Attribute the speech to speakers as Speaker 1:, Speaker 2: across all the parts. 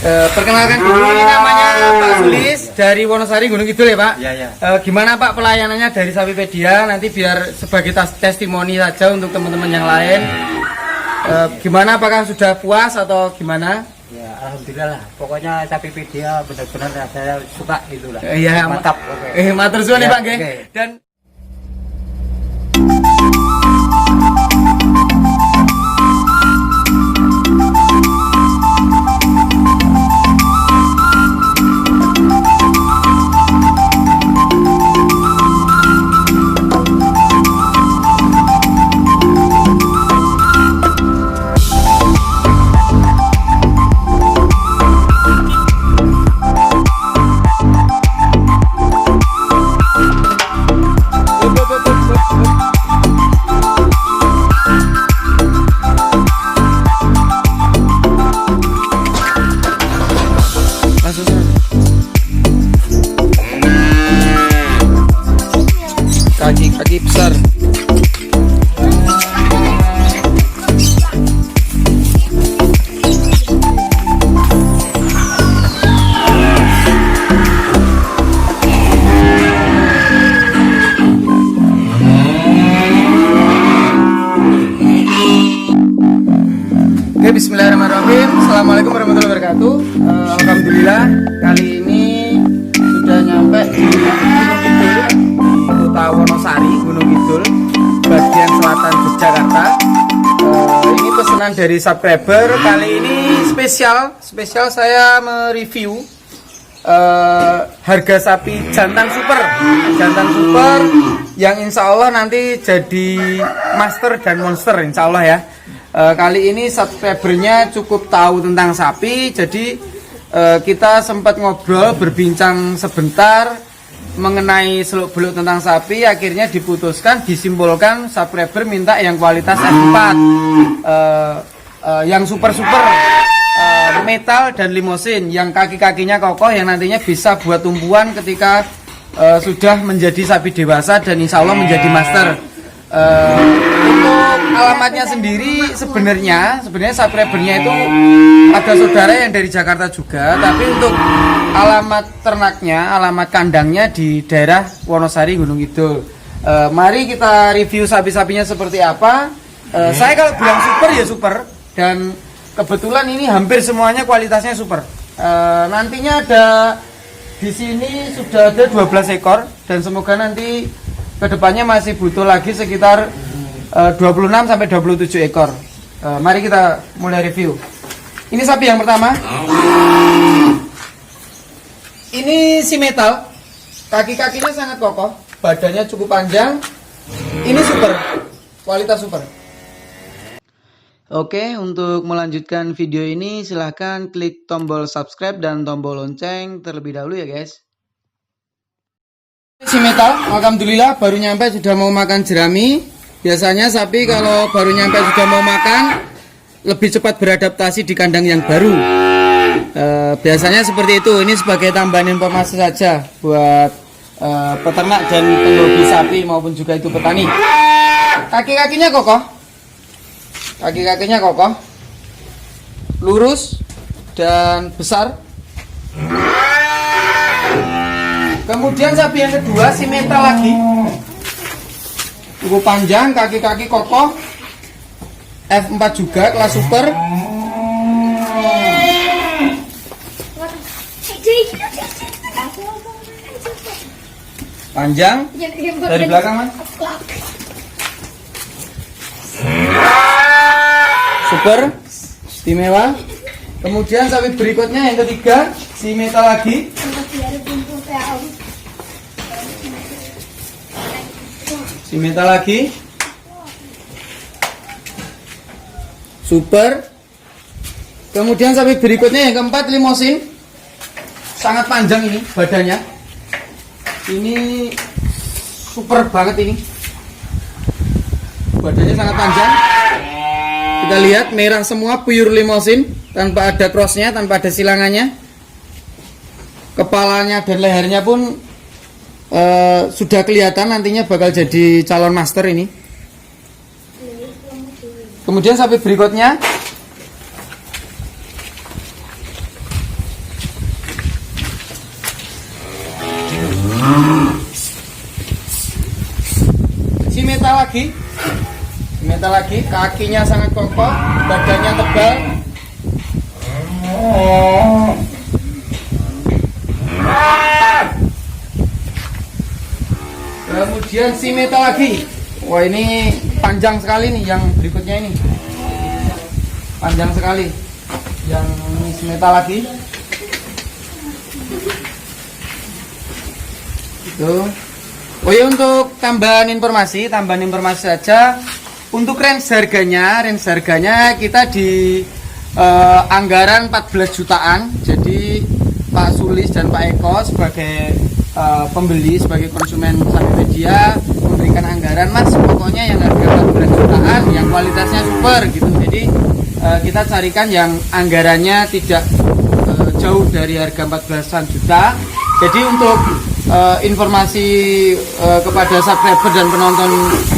Speaker 1: Perkenalkan dulu, ini namanya Pak Sulis dari Wonosari Gunung Kidul ya Pak?
Speaker 2: Iya, iya.
Speaker 1: Gimana Pak pelayanannya dari Sapipedia? Nanti biar sebagai testimoni saja untuk teman-teman yang lain. Gimana, apakah sudah puas atau gimana?
Speaker 2: Ya, alhamdulillah lah. Pokoknya Sapipedia benar-benar saya suka itulah.
Speaker 1: Iya,
Speaker 2: mantap.
Speaker 1: Matur suwun nih
Speaker 2: Ya,
Speaker 1: Pak nggih.
Speaker 2: oke.
Speaker 1: Dan kaki besar. Oke, bismillahirrahmanirrahim. Assalamualaikum warahmatullahi wabarakatuh. Alhamdulillah kali ini sudah nyampe di Gunung Kidul, Kota Wonosari, Gunung Kidul, bagian selatan Yogyakarta. Ini pesanan dari subscriber. Kali ini spesial saya mereview harga sapi jantan super yang insya Allah nanti jadi master dan monster insya Allah ya. Kali ini subscribernya cukup tahu tentang sapi, jadi kita sempat ngobrol berbincang sebentar mengenai seluk-beluk tentang sapi. Akhirnya disimpulkan subscriber minta yang kualitas F4, yang super metal dan limosin, yang kaki-kakinya kokoh, yang nantinya bisa buat tumpuan ketika sudah menjadi sapi dewasa dan insya Allah menjadi master. Untuk alamatnya sendiri sebenarnya subscribernya itu ada saudara yang dari Jakarta juga, tapi untuk alamat ternaknya, alamat kandangnya di daerah Wonosari Gunung Kidul. Mari kita review sapi-sapinya seperti apa. Saya kalau bilang super ya super, dan kebetulan ini hampir semuanya kualitasnya super. Nantinya ada di sini sudah ada 12 ekor dan semoga nanti kedepannya masih butuh lagi sekitar 26 sampai 27 ekor. Mari kita mulai review. Ini sapi yang pertama. Ini si metal. Kaki-kakinya sangat kokoh, badannya cukup panjang. Ini super, kualitas super. Oke, untuk melanjutkan video ini silahkan klik tombol subscribe dan tombol lonceng terlebih dahulu ya guys. Si metal, alhamdulillah baru nyampe sudah mau makan jerami. Biasanya sapi kalau baru nyampe sudah mau makan lebih cepat beradaptasi di kandang yang baru. Biasanya seperti itu. Ini sebagai tambahan informasi saja buat peternak dan penghobi sapi maupun juga itu petani. Kaki-kakinya kokoh, lurus dan besar. Kemudian sapi yang kedua si metal lagi, cukup panjang, kaki-kaki kokoh, F4 juga, kelas super. Panjang dari belakang man. Super, istimewa. Kemudian sapi berikutnya yang ketiga si metal lagi. Si metal lagi, super. Kemudian sapi berikutnya yang keempat limosin, sangat panjang ini badannya. Ini super banget ini, badannya sangat panjang. Kita lihat merah semua, pure limosin, tanpa ada crossnya, tanpa ada silangannya. Kepalanya dan lehernya pun sudah kelihatan nantinya bakal jadi calon master ini. Kemudian sapi berikutnya Simetal lagi, kakinya sangat kokoh, badannya tebal. Kemudian simetal lagi. Wah, ini panjang sekali nih yang berikutnya ini. Panjang sekali. Yang ini simetal lagi. Itu. Oh ya, untuk tambahan informasi saja. Untuk range harganya kita di anggaran 14 jutaan. Jadi Pak Sulis dan Pak Eko sebagai pembeli, sebagai konsumen Sapipedia memberikan anggaran, Mas, pokoknya yang harga 14 jutaan, yang kualitasnya super gitu. Jadi kita carikan yang anggarannya tidak jauh dari harga 14-an juta. Jadi untuk informasi kepada subscriber dan penonton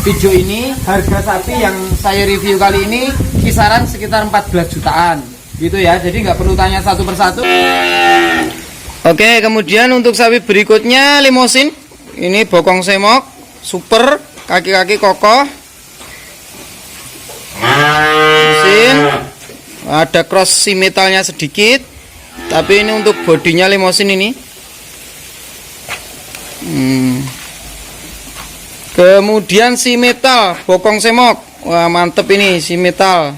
Speaker 1: video ini, harga sapi yang saya review kali ini kisaran sekitar 14 jutaan gitu ya. Jadi nggak perlu tanya satu persatu. Oke, kemudian untuk sapi berikutnya limosin. Ini bokong semok super, kaki-kaki kokoh, limosin. Ada cross simetalnya sedikit, tapi ini untuk bodinya limosin ini. Kemudian simetal bokong semok. Wah, mantep ini simetal.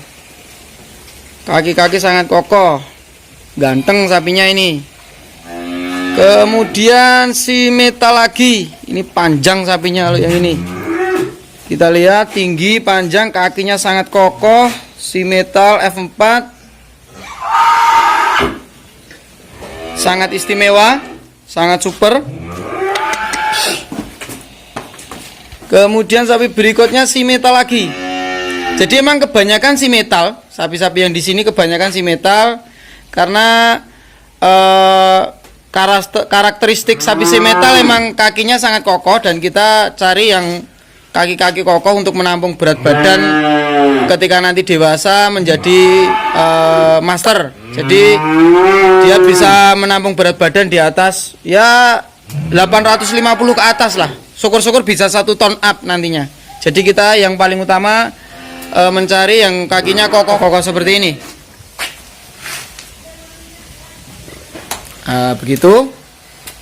Speaker 1: Kaki-kaki sangat kokoh, ganteng sapinya ini. Kemudian simetal lagi. Ini panjang sapinya kalau yang ini. Kita lihat tinggi, panjang, kakinya sangat kokoh. Simetal F4. Sangat istimewa, sangat super. Kemudian sapi berikutnya simetal lagi. Jadi emang kebanyakan simetal, sapi-sapi yang di sini kebanyakan simetal karena karakteristik sapi simetal emang kakinya sangat kokoh, dan kita cari yang kaki-kaki kokoh untuk menampung berat badan ketika nanti dewasa menjadi master. Jadi dia bisa menampung berat badan di atas ya 850 ke atas lah. Syukur-syukur bisa 1 ton up nantinya. Jadi kita yang paling utama mencari yang kakinya kokoh-kokoh seperti ini. Begitu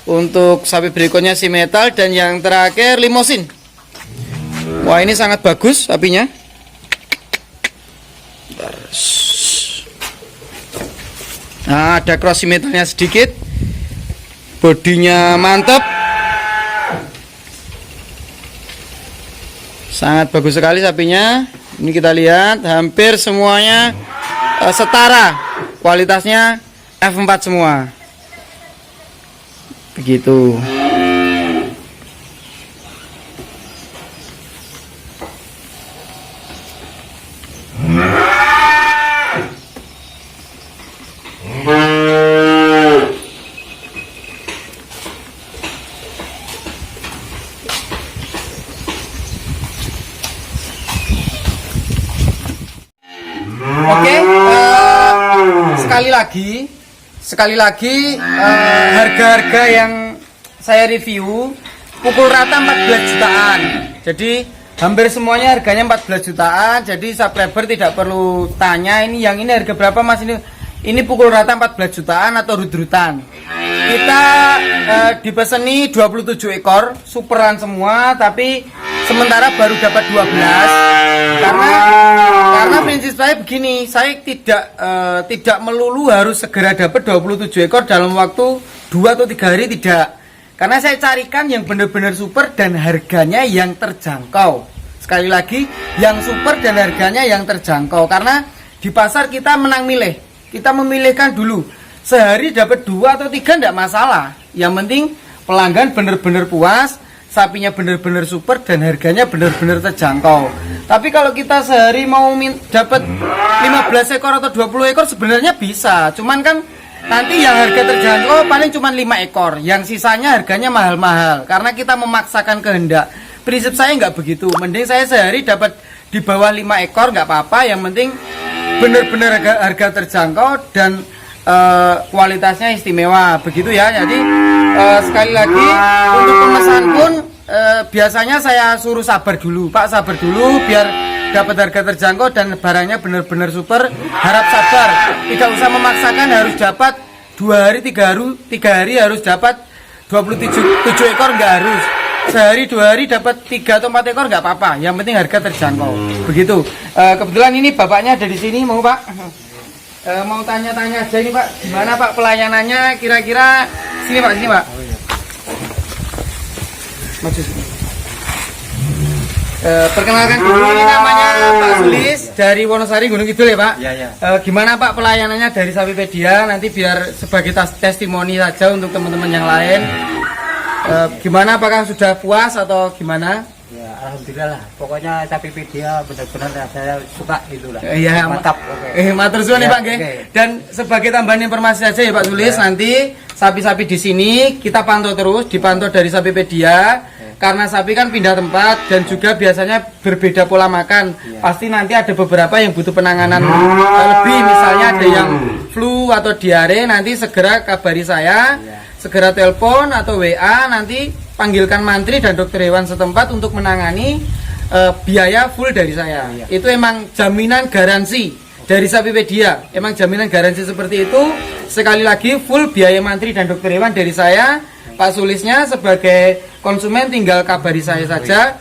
Speaker 1: untuk sapi berikutnya simetal, dan yang terakhir limosin. Wah, ini sangat bagus sapinya. Nah, ada cross simetalnya sedikit, bodinya mantap, sangat bagus sekali sapinya. Ini kita lihat hampir semuanya setara, kualitasnya F4 semua. Begitu. Oke, sekali lagi harga-harga yang saya review pukul rata 14 jutaan. Jadi hampir semuanya harganya 14 jutaan. Jadi subscriber tidak perlu tanya ini yang ini harga berapa, Mas, ini pukul rata 14 jutaan atau rut-rutan. Kita dipeseni 27 ekor, superan semua, tapi sementara baru dapat 12. Karena prinsip saya begini, saya tidak melulu harus segera dapat 27 ekor dalam waktu 2 atau 3 hari, tidak. Karena saya carikan yang benar-benar super dan harganya yang terjangkau. Sekali lagi, yang super dan harganya yang terjangkau. Karena di pasar kita menang milih. Kita memilihkan dulu. Sehari dapat 2 atau 3 tidak masalah. Yang penting pelanggan benar-benar puas, sapinya benar-benar super, dan harganya benar-benar terjangkau. Tapi kalau kita sehari mau dapat 15 ekor atau 20 ekor sebenarnya bisa. Cuman kan nanti yang harga terjangkau paling cuma 5 ekor. Yang sisanya harganya mahal-mahal. Karena kita memaksakan kehendak. Prinsip saya nggak begitu. Mending saya sehari dapat di bawah 5 ekor nggak apa-apa. Yang penting benar-benar harga terjangkau dan kualitasnya istimewa. Begitu ya. Jadi sekali lagi untuk pemesan pun biasanya saya suruh sabar dulu, Pak, sabar dulu biar dapat harga terjangkau dan barangnya benar-benar super. Harap sabar, tidak usah memaksakan harus dapat 2 hari 3 hari harus dapat 27 ekor, nggak harus. Sehari 2 hari dapat 3 atau 4 ekor nggak apa-apa, yang penting harga terjangkau. Begitu. Kebetulan ini bapaknya ada di sini, mau Pak. Mau tanya-tanya aja ini Pak, gimana Pak pelayanannya kira-kira? Sini Pak, sini Pak. Maju sini. Perkenalkan dulu, ini namanya Pak Sulis dari Wonosari Gunung Kidul ya Pak.
Speaker 2: Iya.
Speaker 1: Gimana Pak pelayanannya dari Sapipedia? Nanti biar sebagai testimoni saja untuk teman-teman yang lain. Gimana, apakah sudah puas atau gimana?
Speaker 2: Ya, alhamdulillah lah. Pokoknya Sapipedia benar-benar saya suka gitu lah.
Speaker 1: Iya,
Speaker 2: mantap.
Speaker 1: Matur suwun nih
Speaker 2: Ya,
Speaker 1: Pak nggih.
Speaker 2: oke.
Speaker 1: Dan sebagai tambahan informasi saja ya Pak Sulis, nanti sapi-sapi di sini kita pantau terus, dipantau dari Sapipedia. Karena sapi kan pindah tempat dan juga biasanya berbeda pola makan. Pasti nanti ada beberapa yang butuh penanganan lebih, misalnya ada yang flu atau diare, nanti segera kabari saya, segera telepon atau WA, nanti panggilkan mantri dan dokter hewan setempat untuk menangani, biaya full dari saya. Itu emang jaminan garansi dari Sapipedia, emang jaminan garansi seperti itu. Sekali lagi full biaya mantri dan dokter hewan dari saya. Pak Sulisnya sebagai konsumen tinggal kabari saya saja,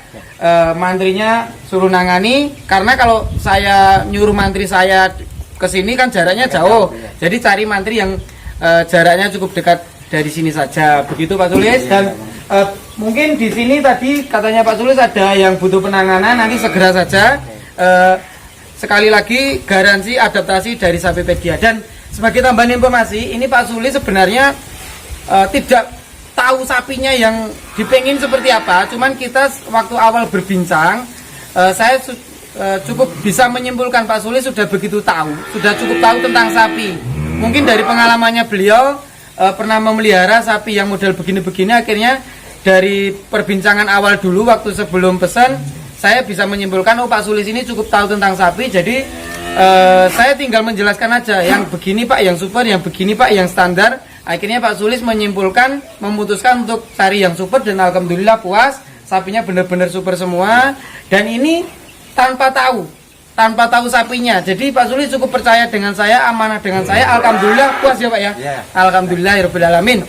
Speaker 1: mantrinya suruh nangani. Karena kalau saya nyuruh mantri saya ke sini kan jaraknya jauh, jadi cari mantri yang jaraknya cukup dekat dari sini saja. Begitu Pak Sulis. Dan mungkin di sini tadi katanya Pak Sulis ada yang butuh penanganan, nanti segera saja. Sekali lagi garansi adaptasi dari Sapipedia. Dan sebagai tambahan informasi, ini Pak Sulis sebenarnya tidak tahu sapinya yang dipengin seperti apa, cuman kita waktu awal berbincang, saya cukup bisa menyimpulkan Pak Sulis sudah begitu tahu, sudah cukup tahu tentang sapi. Mungkin dari pengalamannya beliau pernah memelihara sapi yang model begini-begini, akhirnya dari perbincangan awal dulu waktu sebelum pesan, saya bisa menyimpulkan oh Pak Sulis ini cukup tahu tentang sapi. Jadi saya tinggal menjelaskan aja, yang begini Pak, yang super, yang begini Pak, yang standar. Akhirnya Pak Sulis menyimpulkan, memutuskan untuk cari yang super dan alhamdulillah puas, sapinya benar-benar super semua. Dan ini tanpa tahu sapinya. Jadi Pak Sulis cukup percaya dengan saya, amanah dengan saya, alhamdulillah puas ya Pak ya. Alhamdulillahirabbil alamin.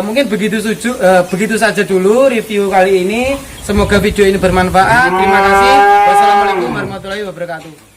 Speaker 1: Mungkin begitu saja dulu review kali ini. Semoga video ini bermanfaat. Terima kasih. Wassalamualaikum warahmatullahi wabarakatuh.